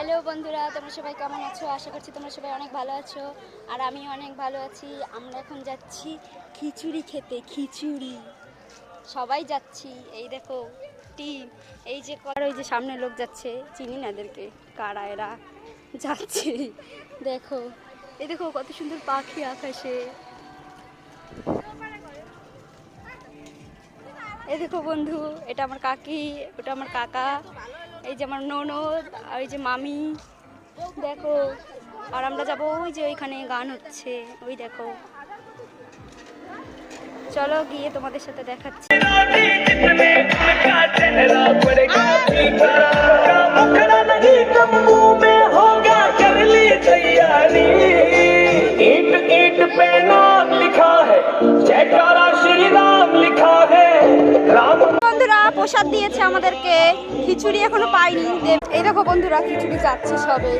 Hello বন্ধুরা, তোমরা সবাই কেমন আছো? আশা করছি তোমরা সবাই অনেক ভালো আছো, আর আমি অনেক ভালো আছি। আমরা এখন যাচ্ছি খিচুড়ি খেতে। খিচুড়ি সবাই যাচ্ছি। এই দেখো টিম, এই যে ওই যে সামনে লোক যাচ্ছে, চিনি না এদেরকে, কারা এরা যাচ্ছে। দেখো, এই দেখো কত সুন্দর পাখি আকাশে। এই দেখো বন্ধু, এটা আমার কাকি, ওটা আমার কাকা, এই যে আমার ননদ, আর ওই যে মামি। দেখো, আর আমরা যাবো ওই যে ওইখানে গান হচ্ছে, ওই দেখো। চলো গিয়ে তোমাদের সাথে দেখাচ্ছি। বন্ধুরা প্রসাদ দিয়েছে আমাদেরকে, খিচুড়ি এখনো পাইনি। এই দেখো বন্ধুরা, খিচুড়ি যাচ্ছে সবে।